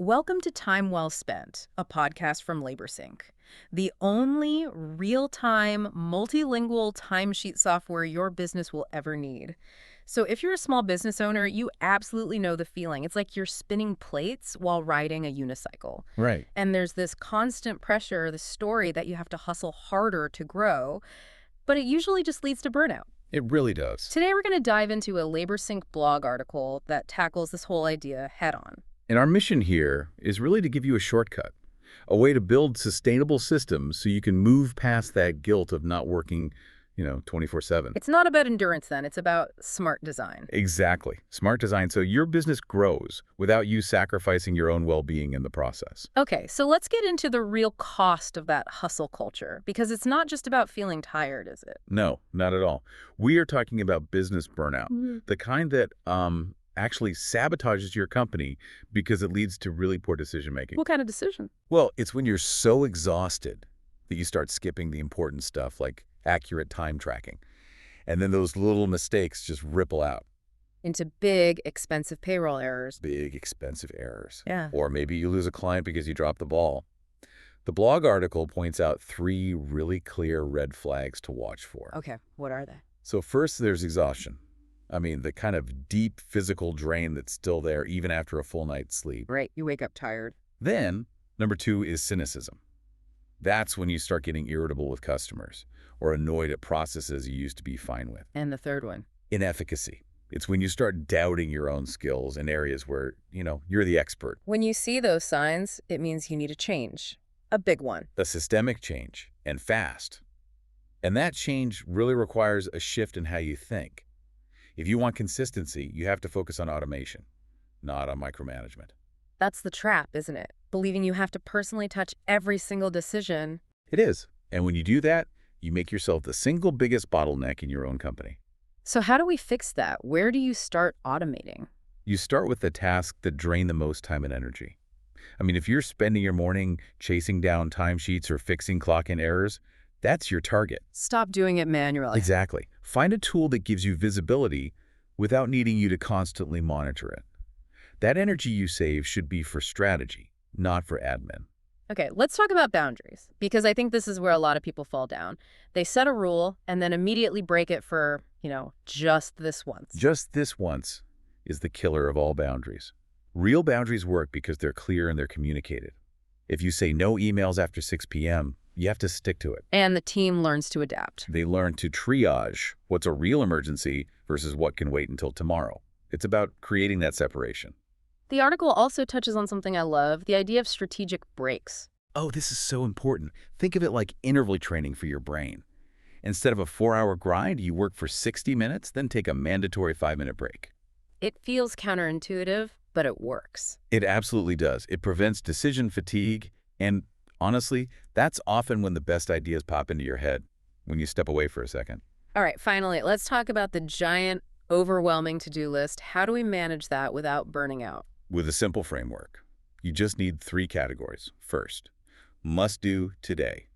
Welcome to Time Well Spent, a podcast from LaborSync, the only real-time, multilingual timesheet software your business will ever need. So if you're a small business owner, you absolutely know the feeling. It's like you're spinning plates while riding a unicycle. Right. And there's this constant pressure, the story that you have to hustle harder to grow, but it usually just leads to burnout. It really does. Today, we're going to dive into a LaborSync blog article that tackles this whole idea head on. And our mission here is really to give you a shortcut, a way to build sustainable systems so you can move past that guilt of not working, 24/7. It's not about endurance then, it's about smart design. Exactly. Smart design so your business grows without you sacrificing your own well-being in the process. Okay, so let's get into the real cost of that hustle culture, because it's not just about feeling tired, is it? No, not at all. We are talking about business burnout, the kind that actually sabotages your company because it leads to really poor decision-making. What kind of decision? Well, it's when you're so exhausted that you start skipping the important stuff like accurate time tracking. And then those little mistakes just ripple out. Into big, expensive payroll errors. Big, expensive errors. Yeah. Or maybe you lose a client because you dropped the ball. The blog article points out 3 really clear red flags to watch for. Okay, what are they? So first, there's exhaustion. I mean, the kind of deep physical drain that's still there even after a full night's sleep. Right, you wake up tired. Then, number 2 is cynicism. That's when you start getting irritable with customers or annoyed at processes you used to be fine with. And the third one? Inefficacy. It's when you start doubting your own skills in areas where, you're the expert. When you see those signs, it means you need a change. A big one. A systemic change, and fast. And that change really requires a shift in how you think. If you want consistency, you have to focus on automation, not on micromanagement. That's the trap, isn't it? Believing you have to personally touch every single decision. It is. And when you do that, you make yourself the single biggest bottleneck in your own company. So how do we fix that? Where do you start automating? You start with the tasks that drain the most time and energy. I mean, if you're spending your morning chasing down timesheets or fixing clock-in errors, that's your target. Stop doing it manually. Exactly. Find a tool that gives you visibility without needing you to constantly monitor it. That energy you save should be for strategy, not for admin. Okay, let's talk about boundaries, because I think this is where a lot of people fall down. They set a rule and then immediately break it for, just this once. Just this once is the killer of all boundaries. Real boundaries work because they're clear and they're communicated. If you say no emails after 6 p.m., you have to stick to it. And the team learns to adapt. They learn to triage what's a real emergency versus what can wait until tomorrow. It's about creating that separation. The article also touches on something I love, the idea of strategic breaks. Oh, this is so important. Think of it like interval training for your brain. Instead of a 4-hour grind, you work for 60 minutes, then take a mandatory 5-minute break. It feels counterintuitive, but it works. It absolutely does. It prevents decision fatigue, and honestly, that's often when the best ideas pop into your head, when you step away for a second. All right, finally, let's talk about the giant, overwhelming to-do list. How do we manage that without burning out? With a simple framework, you just need 3 categories. First, must do today.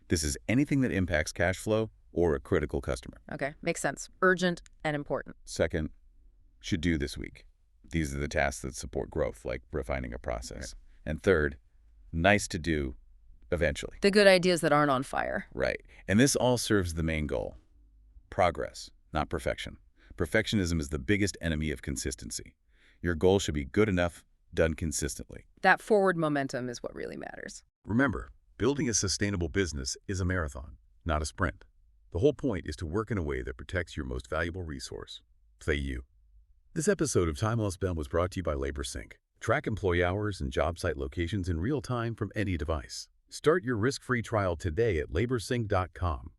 This is anything that impacts cash flow or a critical customer. Okay, makes sense. Urgent and important. Second, should do this week. These are the tasks that support growth, like refining a process. Right. And third, nice to do eventually. The good ideas that aren't on fire. Right. And this all serves the main goal. Progress, not perfection. Perfectionism is the biggest enemy of consistency. Your goal should be good enough, done consistently. That forward momentum is what really matters. Remember, building a sustainable business is a marathon, not a sprint. The whole point is to work in a way that protects your most valuable resource. Play you. This episode of Time Well Spent was brought to you by LaborSync. Track employee hours and job site locations in real time from any device. Start your risk-free trial today at laborsync.com.